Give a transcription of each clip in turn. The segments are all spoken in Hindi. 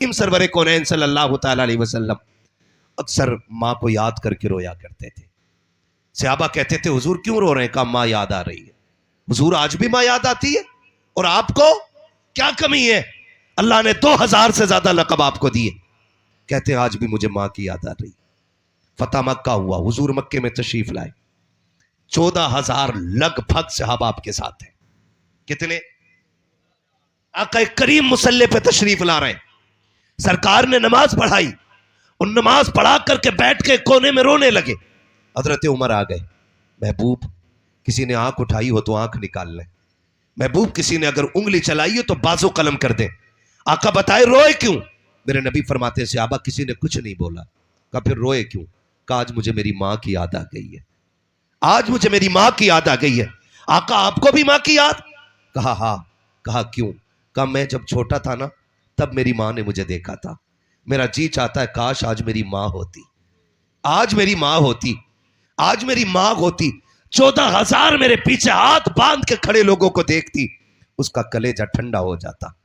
इम सरवर कौनैन सल्लल्लाहु तआला अलैहि वसल्लम अक्सर माँ को याद करके रोया करते थे। सहाबा कहते थे हुजूर क्यों रो रहे हैं? कहा माँ याद आ रही है। हुजूर आज भी माँ याद आती है? और आपको क्या कमी है? अल्लाह ने 2000 से ज्यादा लक़ब आपको दिए। कहते आज भी मुझे माँ की याद आ रही। फतह मक्का हुआ, हुजूर मक्के में तशरीफ लाए, 14,000 लगभग सहाबा आपके साथ हैं। कितने? आका करीम मुसल्ले पे तशरीफ ला रहे हैं। सरकार ने नमाज पढ़ाई और नमाज पढ़ा करके बैठ के कोने में रोने लगे। हजरत उमर आ गए। महबूब किसी ने आंख उठाई हो तो आंख निकाल लें, महबूब किसी ने अगर उंगली चलाई हो तो बाजू कलम कर दे। आका बताए रोए क्यों? मेरे नबी फरमाते सहाबा किसी ने कुछ नहीं बोला। कहा फिर रोए क्यों? कहा आज मुझे मेरी माँ की याद आ गई है, आज मुझे मेरी माँ की याद आ गई है। आका आपको भी माँ की याद? कहा हाँ। कहा क्यों? कहा मैं जब छोटा था ना तब मेरी माँ ने मुझे देखा था, मेरा जी चाहता है काश आज मेरी माँ होती, आज मेरी माँ होती, आज मेरी माँ होती। 14,000 मेरे पीछे हाथ बांध के खड़े लोगों को देखती, उसका कलेजा ठंडा हो जाता।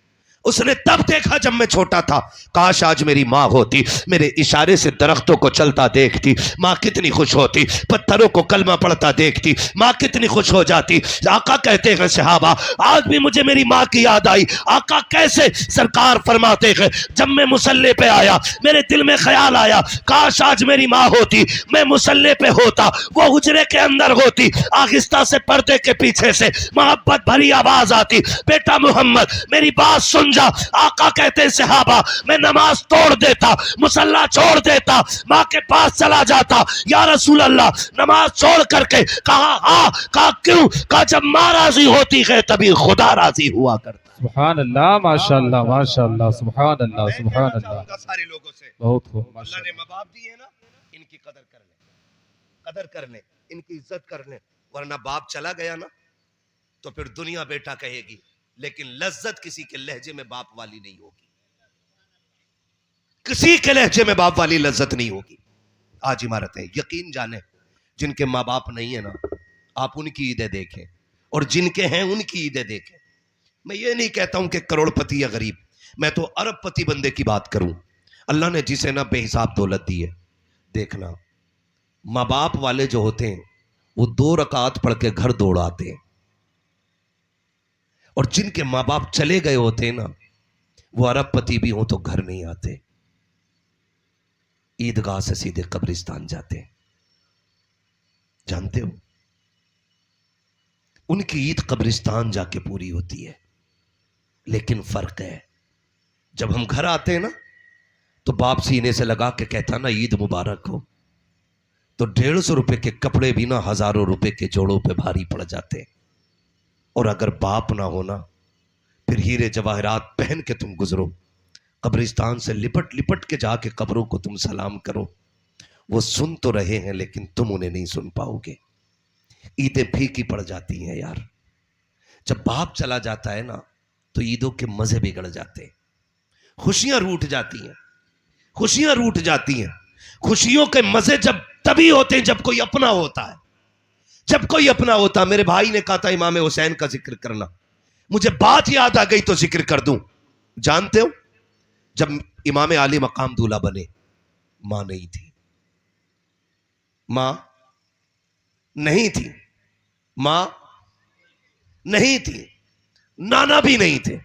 उसने तब देखा जब मैं छोटा था, काश आज मेरी माँ होती, मेरे इशारे से दरख्तों को चलता देखती, माँ कितनी खुश होती, पत्थरों को कलमा पढ़ता देखती, माँ कितनी खुश हो जाती। आका कहते हैं सहाबा आज भी मुझे मेरी माँ की याद आई। आका कैसे? सरकार फरमाते हैं जब मैं मुसल्ले पे आया मेरे दिल में ख्याल आया काश आज मेरी माँ होती, मैं मुसल्ले पे होता, वो हुजरे के अंदर होती, आहिस्ता से पर्दे के पीछे से मोहब्बत भरी आवाज आती, बेटा मोहम्मद मेरी बात सुन जा। आका कहते हैं सहाबा मैं नमाज तोड़ देता, मुसल्ला छोड़ देता, माँ के पास चला जाता। या रसूल अल्लाह नमाज छोड़ करके? कहा हाँ। कहा क्यों? कहा जब माँ राजी होती है तभी खुदा राजी हुआ करता। सुभान अल्लाह, माशाअल्लाह माशाअल्लाह, सुभान अल्लाह सुभान अल्लाह। सारे लोगों से बहुत खूब। अल्लाह ने माँ बाप दिए ना, इनकी कदर कर ले, कदर कर ले, इनकी इज्जत कर ले, वरना बाप चला गया ना तो फिर दुनिया बेटा कहेगी, लेकिन लज्जत किसी के लहजे में बाप वाली नहीं होगी, किसी के लहजे में बाप वाली लज्जत नहीं होगी। आज इमारतें यकीन जाने जिनके माँ बाप नहीं है ना, आप उनकी ईदें देखें और जिनके हैं उनकी ईदें देखें। मैं ये नहीं कहता हूं कि करोड़पति या गरीब, मैं तो अरबपति बंदे की बात करूं। अल्लाह ने जिसे ना बेहिसाब दौलत दी है, देखना माँ बाप वाले जो होते हैं वो 2 रकात पढ़ के घर दौड़ आते हैं, और जिनके माँ बाप चले गए होते हैं ना वो अरबपति भी हो तो घर नहीं आते, ईदगाह से सीधे कब्रिस्तान जाते हैं। जानते हो उनकी ईद कब्रिस्तान जाके पूरी होती है। लेकिन फर्क है जब हम घर आते हैं ना तो बाप सीने से लगा के कहता ना ईद मुबारक हो, तो 150 रुपए के कपड़े भी ना हजारों रुपए के जोड़ों पे भारी पड़ जाते हैं। और अगर बाप ना होना फिर हीरे जवाहरात पहन के तुम गुजरो, कब्रिस्तान से लिपट लिपट के जाके कब्रों को तुम सलाम करो, वो सुन तो रहे हैं लेकिन तुम उन्हें नहीं सुन पाओगे। ईदें फीकी पड़ जाती हैं यार। जब बाप चला जाता है ना तो ईदों के मजे बिगड़ जाते हैं, खुशियां रूठ जाती हैं, खुशियां रूठ जाती हैं। खुशियों के मजे जब तभी होते हैं जब कोई अपना होता है, जब कोई अपना होता। मेरे भाई ने कहा था इमाम हुसैन का जिक्र करना, मुझे बात याद आ गई तो जिक्र कर दूं। जानते हो जब इमाम आली मकाम दूल्हा बने, मां नहीं थी, मां नहीं थी, मां नहीं थी, नाना भी नहीं थे।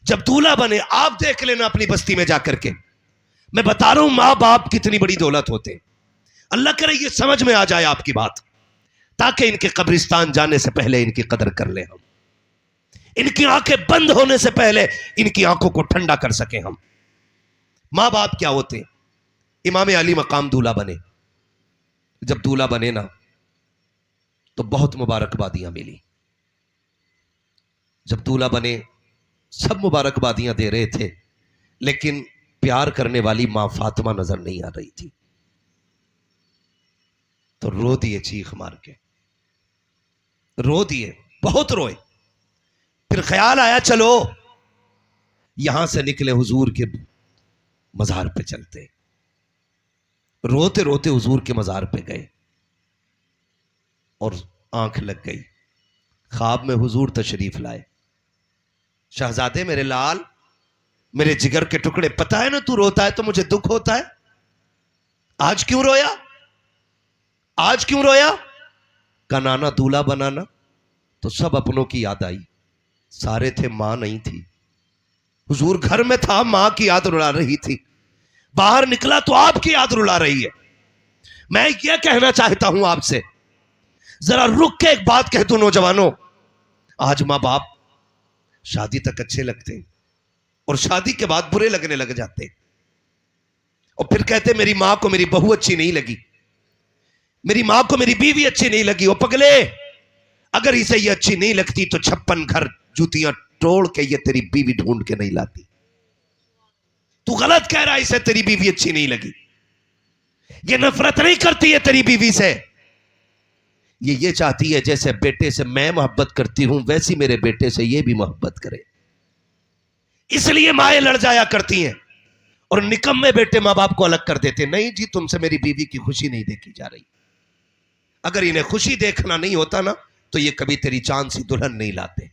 जब दूल्हा बने, आप देख लेना अपनी बस्ती में जाकर के, मैं बता रहा हूं मां बाप कितनी बड़ी दौलत होते। अल्लाह करे ये समझ में आ जाए आपकी बात, ताकि इनके कब्रिस्तान जाने से पहले इनकी कदर कर ले हम, इनकी आंखें बंद होने से पहले इनकी आंखों को ठंडा कर सके हम। मां बाप क्या होते? इमाम अली मकाम दूल्हा बने। जब दूल्हा बने ना तो बहुत मुबारकबादियां मिली। जब दूल्हा बने सब मुबारकबादियां दे रहे थे, लेकिन प्यार करने वाली मां फातिमा नजर नहीं आ रही थी, तो रो दिए चीख मार के, रो दिए, बहुत रोए। फिर ख्याल आया चलो यहां से निकले हुजूर के मजार पे चलते। रोते रोते हुजूर के मजार पे गए और आंख लग गई, ख्वाब में हुजूर तशरीफ लाए। शहजादे मेरे लाल मेरे जिगर के टुकड़े, पता है ना तू रोता है तो मुझे दुख होता है। आज क्यों रोया, आज क्यों रोया? का नाना दूल्हा बनाना तो सब अपनों की याद आई, सारे थे, मां नहीं थी। हुजूर घर में था, मां की याद रुला रही थी, बाहर निकला तो आपकी याद रुला रही है। मैं यह कहना चाहता हूं आपसे, जरा रुक के एक बात कह दूं नौजवानों, आज मां बाप शादी तक अच्छे लगते हैं और शादी के बाद बुरे लगने लग जाते हैं, और फिर कहते मेरी मां को मेरी बहू अच्छी नहीं लगी, मेरी मां को मेरी बीवी अच्छी नहीं लगी। ओ पगले, अगर इसे ये अच्छी नहीं लगती तो 56 घर जूतियां तोड़ के ये तेरी बीवी ढूंढ के नहीं लाती। तू गलत कह रहा है, इसे तेरी बीवी अच्छी नहीं लगी। ये नफरत नहीं करती है तेरी बीवी से, ये चाहती है जैसे बेटे से मैं मोहब्बत करती हूं वैसी मेरे बेटे से ये भी मोहब्बत करे। इसलिए माएं लड़ जाया करती हैं और निकम्मे बेटे मां बाप को अलग कर देते। नहीं जी, तुमसे मेरी बीवी की खुशी नहीं देखी जा रही। अगर इन्हें खुशी देखना नहीं होता ना तो ये कभी तेरी चांद सी दुल्हन नहीं लाते।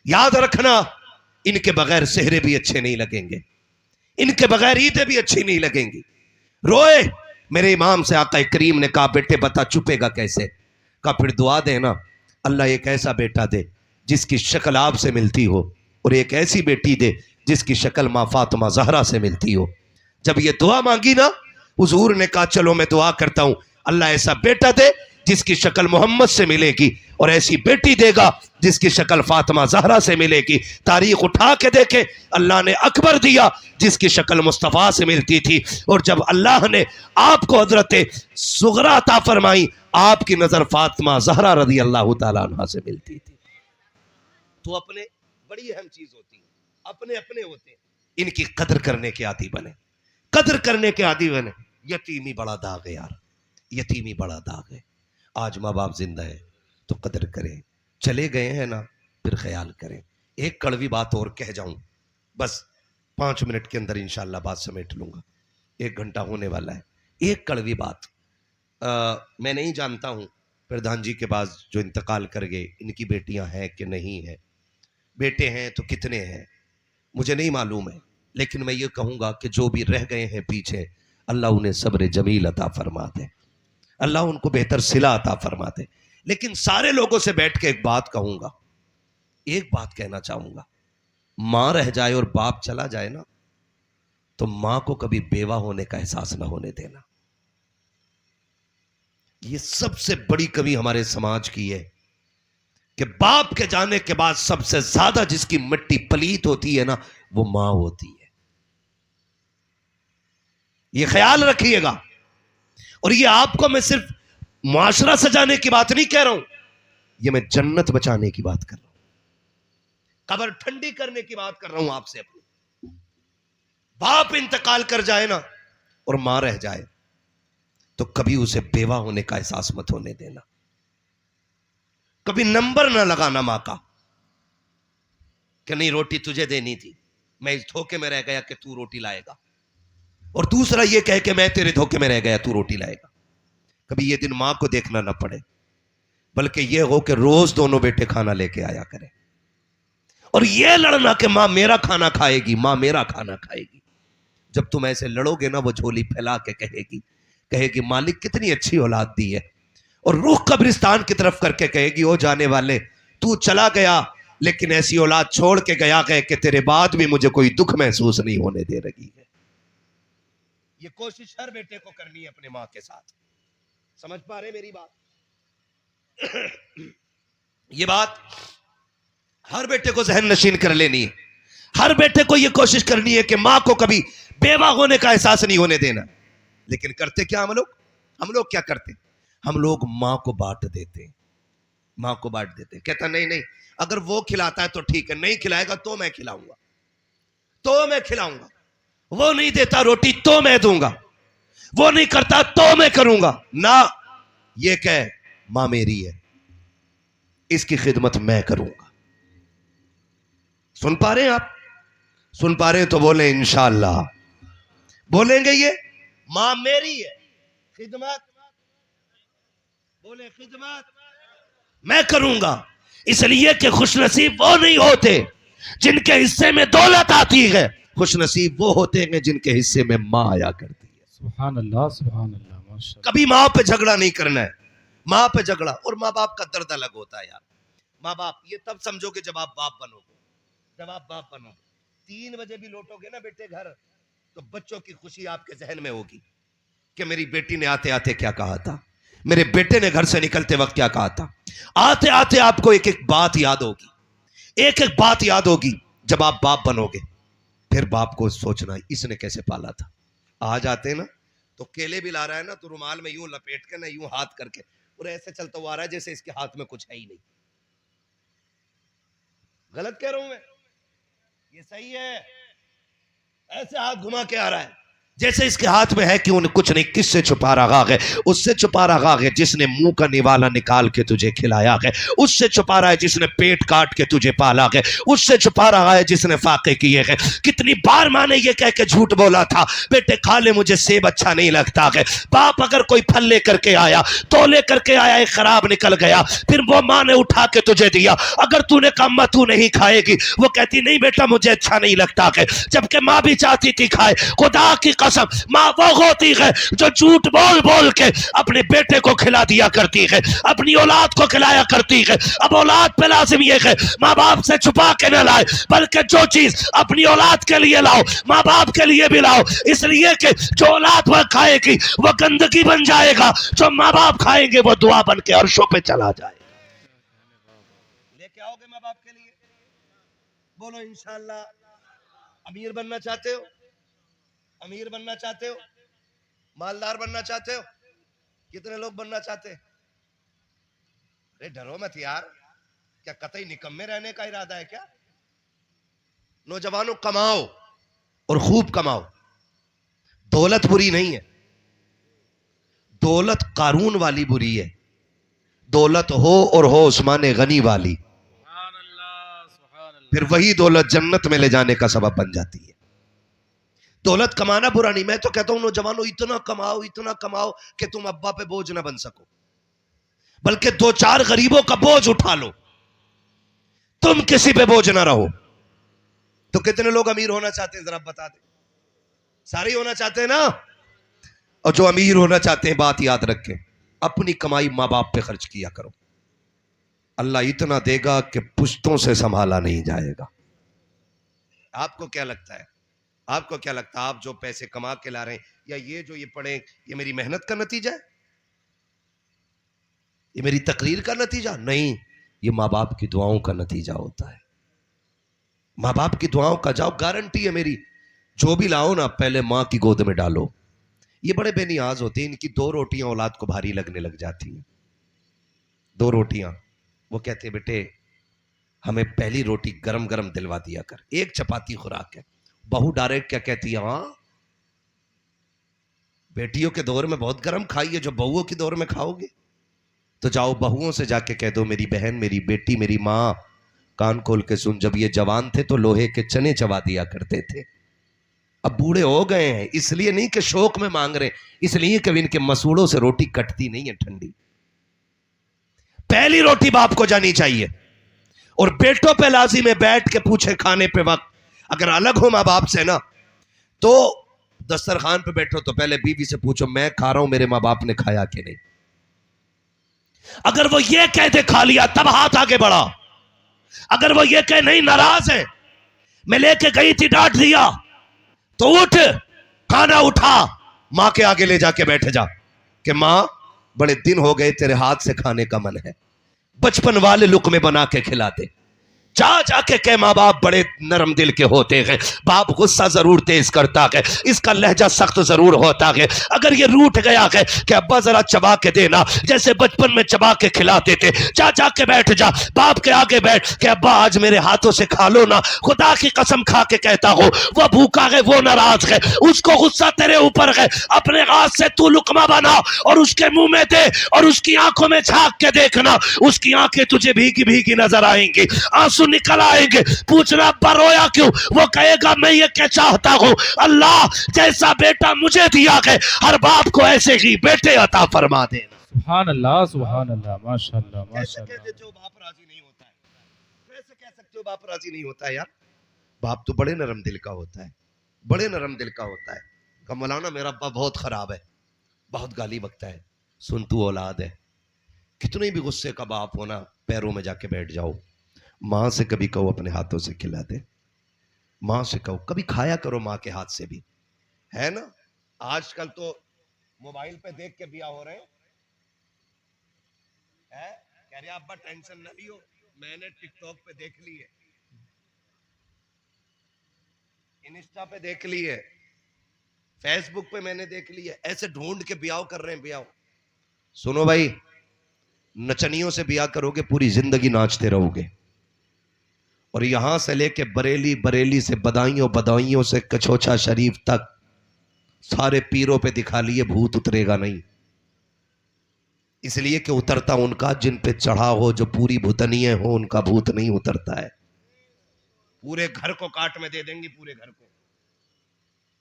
याद रखना, इनके बगैर सेहरे भी अच्छे नहीं लगेंगे, इनके बगैर ईदें भी अच्छी नहीं लगेंगी। रोए, मेरे इमाम से आका करीम ने कहा बेटे बता चुपेगा कैसे? कहा फिर दुआ देना, अल्लाह एक ऐसा बेटा दे जिसकी शक्ल आपसे मिलती हो और एक ऐसी बेटी दे जिसकी शक्ल मां फातिमा जहरा से मिलती हो। जब ये दुआ मांगी ना, हुजूर ने कहा चलो मैं दुआ करता हूं, अल्लाह ऐसा बेटा दे जिसकी शक्ल मोहम्मद से मिलेगी और ऐसी बेटी देगा जिसकी शक्ल फातिमा जहरा से मिलेगी। तारीख उठा के देखे, अल्लाह ने अकबर दिया जिसकी शक्ल मुस्तफ़ा से मिलती थी, और जब अल्लाह ने आपको हजरत सुगरा अता फरमाई, आपकी नजर फातिमा जहरा रज़ी अल्लाह तआला अन्हा से मिलती थी। तो अपने बड़ी अहम चीज होती है, अपने अपने होते हैं, इनकी कदर करने के आदी बने, कदर करने के आदी बने। यतीमी बड़ा दाग है यार, यतीमी बड़ा दाग है। आज माँ बाप जिंदा है तो कदर करें, चले गए हैं ना फिर ख्याल करें। एक कड़वी बात और कह जाऊं, बस 5 मिनट के अंदर इंशाल्लाह बात समेट लूंगा, 1 घंटा होने वाला है। एक कड़वी बात, मैं नहीं जानता हूं प्रधान जी के पास जो इंतकाल कर गए इनकी बेटियां हैं कि नहीं है, बेटे हैं तो कितने हैं मुझे नहीं मालूम है, लेकिन मैं ये कहूँगा कि जो भी रह गए हैं पीछे, अल्लाह उन्हें सब्र जमील अता फरमा दे, अल्लाह उनको बेहतर सिला अता फरमा दे। लेकिन सारे लोगों से बैठ के एक बात कहूँगा, एक बात कहना चाहूँगा, माँ रह जाए और बाप चला जाए ना तो माँ को कभी बेवा होने का एहसास ना होने देना। ये सबसे बड़ी कमी हमारे समाज की है कि बाप के जाने के बाद सबसे ज्यादा जिसकी मिट्टी पलीत होती है ना वो मां होती है। ये ख्याल रखिएगा। और ये आपको मैं सिर्फ मुआशरा सजाने की बात नहीं कह रहा हूं, ये मैं जन्नत बचाने की बात कर रहा हूं, कब्र ठंडी करने की बात कर रहा हूं आपसे। अपनी बाप इंतकाल कर जाए ना और मां रह जाए तो कभी उसे बेवा होने का एहसास मत होने देना। कभी नंबर ना लगाना मां का कि नहीं रोटी तुझे देनी थी, मैं इस धोखे में रह गया कि तू रोटी लाएगा, और दूसरा ये कह के मैं तेरे धोखे में रह गया तू रोटी लाएगा। कभी ये दिन मां को देखना ना पड़े, बल्कि ये हो कि रोज दोनों बेटे खाना लेके आया करें, और ये लड़ना कि मां मेरा खाना खाएगी, मां मेरा खाना खाएगी। जब तुम ऐसे लड़ोगे ना वो झोली फैला के कहेगी, कहेगी मालिक कितनी अच्छी औलाद दी है, और रूह कब्रिस्तान की तरफ करके कहेगी ओ जाने वाले तू चला गया लेकिन ऐसी औलाद छोड़ के गया है कि तेरे बाद भी मुझे कोई दुख महसूस नहीं होने दे रही है। ये कोशिश हर बेटे को करनी है अपने मां के साथ। समझ पा रहे मेरी बात? ये बात हर बेटे को जहन नशीन कर लेनी है। हर बेटे को यह कोशिश करनी है कि मां को कभी बेवा होने का एहसास नहीं होने देना। लेकिन करते क्या हम लोग क्या करते? हम लोग मां को बांट देते हैं, मां को बांट देते हैं। कहता नहीं नहीं अगर वो खिलाता है तो ठीक है, नहीं खिलाएगा तो मैं खिलाऊंगा, तो मैं खिलाऊंगा, वो नहीं देता रोटी तो मैं दूंगा, वो नहीं करता तो मैं करूंगा ना। ये कह मां मेरी है, इसकी खिदमत मैं करूंगा। सुन पा रहे हैं आप? सुन पा रहे हैं तो बोले इंशाअल्लाह। बोलेंगे ये मां मेरी है, खिदमत बोले खिदमत मैं करूंगा। इसलिए कि खुशनसीब वो नहीं होते जिनके हिस्से में दौलत आती है, खुश नसीब वो होते हैं जिनके हिस्से में माँ आया करती है। सुभान अल्लाह, सुभान अल्लाह, माशाअल्लाह। कभी माँ पे झगड़ा नहीं करना है, माँ पे झगड़ा। और माँ बाप का दर्द अलग होता है यार। माँ बाप ये तब समझोगे जब आप बाप बनोगे। जब आप बाप बनोगे 3 बजे भी लौटोगे ना बेटे घर, तो बच्चों की खुशी आपके जहन में होगी कि मेरी बेटी ने आते आते क्या कहा था, मेरे बेटे ने घर से निकलते वक्त क्या कहा था। आते आते आपको एक एक बात याद होगी, एक एक बात याद होगी। जब आप बाप बनोगे फिर बाप को सोचना इसने कैसे पाला था। आज आते हैं ना तो केले भी ला रहा है ना, तो रुमाल में यूं लपेट के ना, यूं हाथ करके, और ऐसे चलता हुआ आ रहा है जैसे इसके हाथ में कुछ है ही नहीं। गलत कह रहा हूं मैं? ये सही है? ऐसे हाथ घुमा के आ रहा है जैसे इसके हाथ में है क्यों कुछ नहीं। किससे छुपा रहा है? उससे छुपा रहा है जिसने मुंह का निवाला निकाल के तुझे खिलाया है। उससे छुपा रहा है जिसने पेट काट के तुझे पाला है। उससे छुपा रहा है जिसने फाके किए हैं। कितनी बार माँ ने ये कह के झूठ बोला था, बेटे खा ले मुझे सेब अच्छा नहीं लगता है। बाप अगर कोई फल लेकर के आया, तो लेकर के आया, एक खराब निकल गया, फिर वो माँ ने उठा के तुझे दिया। अगर तूने कहा अम्मा तू नहीं खाएगी, वो कहती नहीं बेटा मुझे अच्छा नहीं लगता है, जबकि माँ भी चाहती थी खाए। खुदा की कसम माँ वो होती है जो झूठ बोल बोल के अपने बेटे को खिला दिया करती है, अपनी औलाद को खिलाया करती है। अब औलाद पे लाजिम ये है माँ बाप से छुपा के न लाए, बल्कि जो चीज अपनी औलाद के लिए लाओ माँ बाप के लिए भी लाओ, इसलिए कि जो औलाद वह खाएगी वह गंदगी बन जाएगा, जो माँ बाप खाएंगे वो दुआ बन के अर्शों पे चला जाएगा। लेके आओगे माँ बाप के लिए? बोलो इंशाअल्लाह। अमीर बनना चाहते हो? अमीर बनना चाहते हो? मालदार बनना चाहते हो? कितने लोग बनना चाहते हैं? अरे डरो मत यार, क्या कतई निकम्मे रहने का इरादा है क्या? नौजवानों कमाओ और खूब कमाओ। दौलत बुरी नहीं है, दौलत कारून वाली बुरी है। दौलत हो और हो उस्मान गनी वाली, फिर वही दौलत जन्नत में ले जाने का सबब बन जाती है। दौलत कमाना बुरा नहीं, मैं तो कहता हूं नौजवानों इतना कमाओ कि तुम अब्बा पे बोझ ना बन सको, बल्कि 2-4 गरीबों का बोझ उठा लो, तुम किसी पे बोझ ना रहो। तो कितने लोग अमीर होना चाहते हैं जरा बता दे? सारे होना चाहते हैं ना? और जो अमीर होना चाहते हैं बात याद रखें, अपनी कमाई माँ बाप पे खर्च किया करो। अल्लाह इतना देगा कि पुश्तों से संभाला नहीं जाएगा। आपको क्या लगता है? आपको क्या लगता है आप जो पैसे कमा के ला रहे हैं, या ये जो ये पढ़े, ये मेरी मेहनत का नतीजा है? ये मेरी तकरीर का नतीजा नहीं, ये माँ बाप की दुआओं का नतीजा होता है। माँ बाप की दुआओं का जाओ, गारंटी है मेरी। जो भी लाओ ना पहले माँ की गोद में डालो। ये बड़े बेनियाज होते हैं, इनकी 2 रोटियां औलाद को भारी लगने लग जाती हैं। 2 रोटियां, वो कहते हैं बेटे हमें पहली रोटी गरम गरम दिलवा दिया कर, 1 चपाती खुराक है। बहू डायरेक्ट क्या कहती है, हाँ बेटियों के दौर में बहुत गरम खाई है, जो बहुओं के दौर में खाओगे। तो जाओ बहुओं से जाके कह दो मेरी बहन, मेरी बेटी, मेरी माँ, कान खोल के सुन, जब ये जवान थे तो लोहे के चने चबा दिया करते थे, अब बूढ़े हो गए हैं, इसलिए नहीं कि शौक में मांग रहे, इसलिए कि इनके मसूड़ों से रोटी कटती नहीं है ठंडी। पहली रोटी बाप को जानी चाहिए। और बेटों पे लाजिम है बैठ के पूछे खाने पे वक्त, अगर अलग हो माँ बाप से ना, तो दस्तरखान पे बैठो तो पहले बीवी से पूछो मैं खा रहा हूं, मेरे माँ बाप ने खाया कि नहीं। अगर वो ये कह दे खा लिया तब हाथ आगे बढ़ा। अगर वो ये कह नहीं नाराज है, मैं लेके गई थी डांट दिया, तो उठ खाना उठा, मां के आगे ले जाके बैठ जा कि मां बड़े दिन हो गए तेरे हाथ से खाने का मन है, बचपन वाले लुक़मे बना के खिला दे। जाके कह माँ बाप बड़े नरम दिल के होते हैं, बाप गुस्सा जरूर तेज करता है, इसका लहजा सख्त जरूर होता है। अगर ये रूठ गया है कि अब्बा जरा चबा के देना, जैसे बचपन में चबा के खिलाते थे, जाके बैठ जा बाप के आगे बैठ कि अब्बा आज मेरे हाथों से खा लो ना। खुदा की कसम खा के कहता हो वो भूखा है, वो नाराज है, उसको गुस्सा तेरे ऊपर है, अपने हाथ से तू लुकमा बना और उसके मुंह में दे और उसकी आंखों में झांक के देखना, उसकी आंखें तुझे भीगी भीगी नजर आएंगी, आंसू निकल आएंगे। पूछना अब्बा रोया क्यों? वो कहेगा मैं ये क्या चाहता हूं, अल्लाह जैसा बेटा मुझे दिया है हर बाप को ऐसे ही बेटे अता फरमा देना। सुभान अल्लाह, सुभान अल्लाह, माशाअल्लाह, कैसे कह माशाअल्लाह। देते हो बाप राजी नहीं होता है? कैसे कह सकते हो बाप राजी नहीं होता है यार। बाप तो बड़े नरम दिल का होता है, बड़े नरम दिल का होता है। कहा मौलाना मेरा अब्बा बहुत खराब है, बहुत गाली बकता है। सुन तू औलाद है, कितने भी गुस्से का बाप होना, पैरों में जाके बैठ जाओ, माँ से कभी कहो अपने हाथों से खिला दे, माँ से कहो, कभी खाया करो माँ के हाथ से भी, है ना। आजकल तो मोबाइल पे देख के बिया हो रहे हैं, कह रहे अब्बा टेंशन न लियो, मैंने टिकटॉक पे देख ली है, इंस्टा पे देख ली है, फेसबुक पे मैंने देख ली है, ऐसे ढूंढ के ब्याह कर रहे हैं। ब्याह सुनो भाई, नचनियों से ब्याह करोगे पूरी जिंदगी नाचते रहोगे। और यहां से लेके बरेली, बरेली से बदायूं, बदायूं से कछोछा शरीफ तक सारे पीरों पे दिखा लिए, भूत उतरेगा नहीं। इसलिए कि उतरता उनका जिन पे चढ़ा हो, जो पूरी भूतनीय हो, उनका भूत नहीं उतरता है। पूरे घर को काट में दे देंगी, पूरे घर को,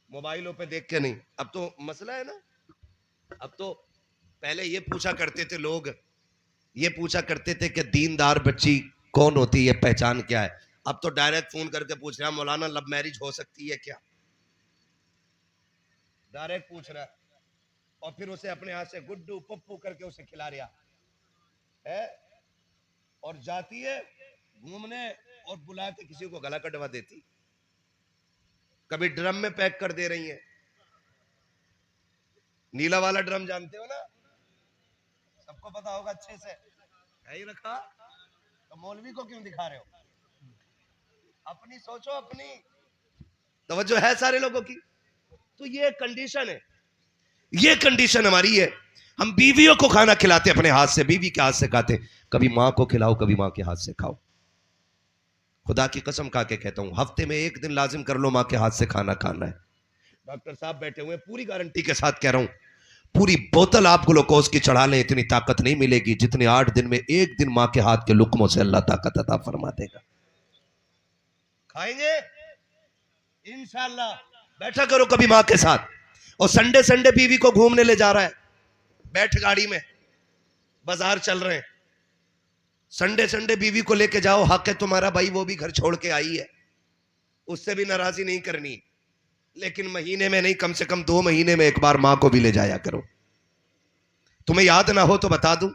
मोबाइलों पे देख के नहीं। अब तो मसला है ना, अब तो पहले ये पूछा करते थे लोग, ये पूछा करते थे कि दीनदार बच्ची कौन होती है, पहचान क्या है। अब तो डायरेक्ट फोन करके पूछ रहा है मौलाना लव मैरिज हो सकती है क्या, डायरेक्ट पूछ रहा है। और फिर उसे अपने हाथ से गुड्डू पप्पू करके उसे खिला रहा है, और जाती है घूमने और बुला के किसी को गला कटवा देती, कभी ड्रम में पैक कर दे रही है। नीला वाला ड्रम जानते हो ना, सबको पता होगा अच्छे से, है ही रखा, तो मौलवी को क्यों दिखा रहे हो, अपनी सोचो, अपनी तवज्जो है सारे लोगों की। तो ये कंडीशन है, ये कंडीशन हमारी है। हम बीवियों को खाना खिलाते अपने हाथ से, बीवी के हाथ से खाते, कभी मां को खिलाओ, कभी मां के हाथ से खाओ। खुदा की कसम खा के कहता हूं, हफ्ते में एक दिन लाजिम कर लो मां के हाथ से खाना खाना है। डॉक्टर साहब बैठे हुए, पूरी गारंटी के साथ कह रहा हूं, पूरी बोतल आप ग्लूकोज की चढ़ा लें, इतनी ताकत नहीं मिलेगी जितनी 8 दिन में एक दिन मां के हाथ के लुकमों से अल्लाह ताकत अता फरमा देगा। खाएंगे इंशाल्लाह, बैठा करो कभी मां के साथ। और संडे संडे बीवी को घूमने ले जा रहा है, बैठ गाड़ी में, बाजार चल रहे हैं, संडे संडे बीवी को लेके जाओ, हक है तुम्हारा भाई, वो भी घर छोड़ के आई है, उससे भी नाराजी नहीं करनी, लेकिन महीने में नहीं, कम से कम 2 महीने में एक बार मां को भी ले जाया करो। तुम्हें याद ना हो तो बता दूं,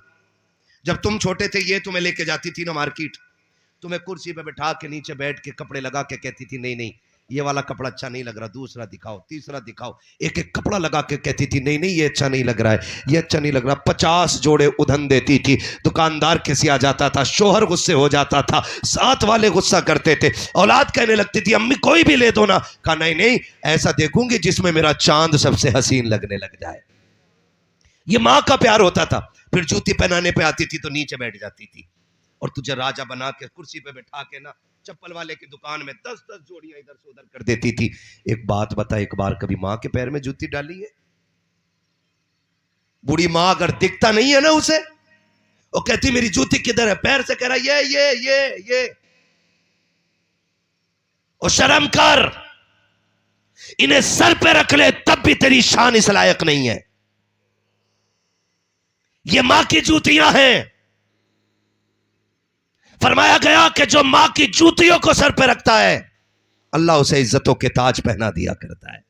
जब तुम छोटे थे ये तुम्हें लेके जाती थी ना मार्केट, तुम्हें कुर्सी पे बैठा के नीचे बैठ के कपड़े लगा के कहती थी नहीं नहीं ये वाला कपड़ा अच्छा नहीं लग रहा, दूसरा दिखाओ, तीसरा दिखाओ, एक एक कपड़ा लगा के कहती थी नहीं नहीं ये अच्छा नहीं लग रहा है, ये अच्छा नहीं लग रहा। 50 जोड़े उधन देती थी, दुकानदार किसी आ जाता था, शोहर गुस्से हो जाता था, साथ वाले गुस्सा करते थे, औलाद कहने लगती थी अम्मी कोई भी ले दो ना। कहा नहीं नहीं ऐसा देखूंगी जिसमें मेरा चांद सबसे हसीन लगने लग जाए। ये माँ का प्यार होता था। फिर जूती पहनाने पे आती थी तो नीचे बैठ जाती थी, और तुझे राजा बना के कुर्सी पे बैठा के ना चप्पल वाले की दुकान में 10-10 जोड़ियां इधर से उधर कर देती थी। एक बात बता, एक बार कभी मां के पैर में जूती डाली है? बूढ़ी मां अगर दिखता नहीं है ना उसे, वो कहती मेरी जूती किधर है, पैर से कह रहा ये। और शर्म कर, इन्हें सर पे रख ले तब भी तेरी शान इस लायक नहीं है। ये मां की जूतियां हैं। फरमाया गया कि जो मां की जूतियों को सर पे रखता है अल्लाह उसे इज्जतों के ताज पहना दिया करता है।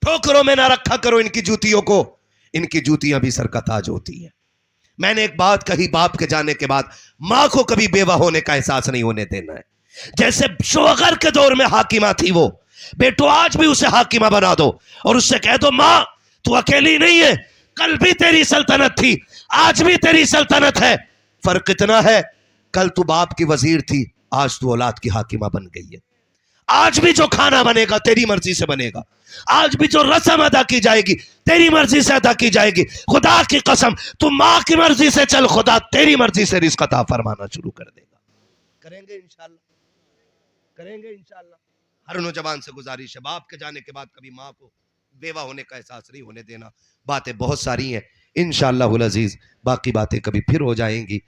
ठोकरों में ना रखा करो इनकी जूतियों को, इनकी जूतियां भी सर का ताज होती हैं। मैंने एक बात कही, बाप के जाने के बाद मां को कभी बेवा होने का एहसास नहीं होने देना है। जैसे शोगर के दौर में हाकिमा थी वो, बेटो आज भी उसे हाकिमा बना दो और उससे कह दो मां तू अकेली नहीं है, कल भी तेरी सल्तनत थी, आज भी तेरी सल्तनत है। फर्क इतना है कल तू बाप की वजीर थी, आज तू औलाद की हाकिमा बन गई है। आज भी जो खाना बनेगा तेरी मर्जी से बनेगा, आज भी जो रस्म अदा की जाएगी तेरी मर्जी से अदा की जाएगी। खुदा की कसम तू मां की मर्जी से चल, खुदा तेरी मर्जी से रिज़्क़ अता फरमाना शुरू कर देगा। करेंगे इंशाल्लाह, करेंगे इंशाल्लाह। हर नौजवान से गुजारिश है, बाप के जाने के बाद कभी मां को बेवा होने का एहसास नहीं होने देना। बातें बहुत सारी हैं, इंशाअल्लाहुल अजीज बाकी बातें कभी फिर हो जाएंगी।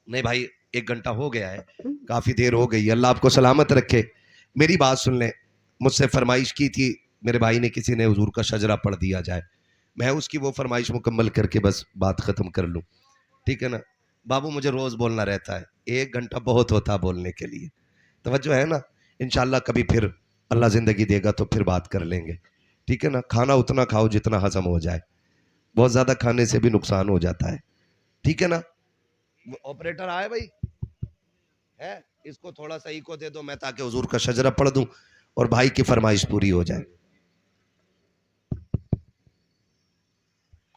नहीं भाई 1 घंटा हो गया है, काफी देर हो गई, अल्लाह आपको सलामत रखे। मेरी बात सुन लें, मुझसे फरमाइश की थी मेरे भाई ने, किसी ने हुजूर का शजरा पढ़ दिया जाए, मैं उसकी वो फरमाइश मुकम्मल करके बस बात खत्म कर लूं, ठीक है ना। बाबू मुझे रोज बोलना रहता है, 1 घंटा बहुत होता बोलने के लिए। तवज्जो है ना? इंशाल्लाह कभी फिर अल्लाह जिंदगी देगा तो फिर बात कर लेंगे, ठीक है ना? खाना उतना खाओ जितना हजम हो जाए, बहुत ज्यादा खाने से भी नुकसान हो जाता है, ठीक है ना? ऑपरेटर आए भाई है, इसको थोड़ा सा इको दे दो मैं, ताकि हुजूर का शजरा पढ़ दूं और भाई की फरमाइश पूरी हो जाए।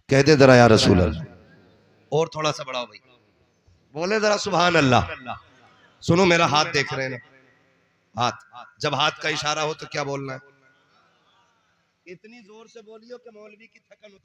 कह दे जरा या रसूल अल्लाह। और थोड़ा सा बढ़ाओ भाई, बोले जरा सुभान अल्लाह। सुनो मेरा हाथ देख रहे हैं ना, हाथ, जब हाथ का इशारा हो तो क्या बोलना है? इतनी जोर से बोलियो कि मौलवी की थकन उतर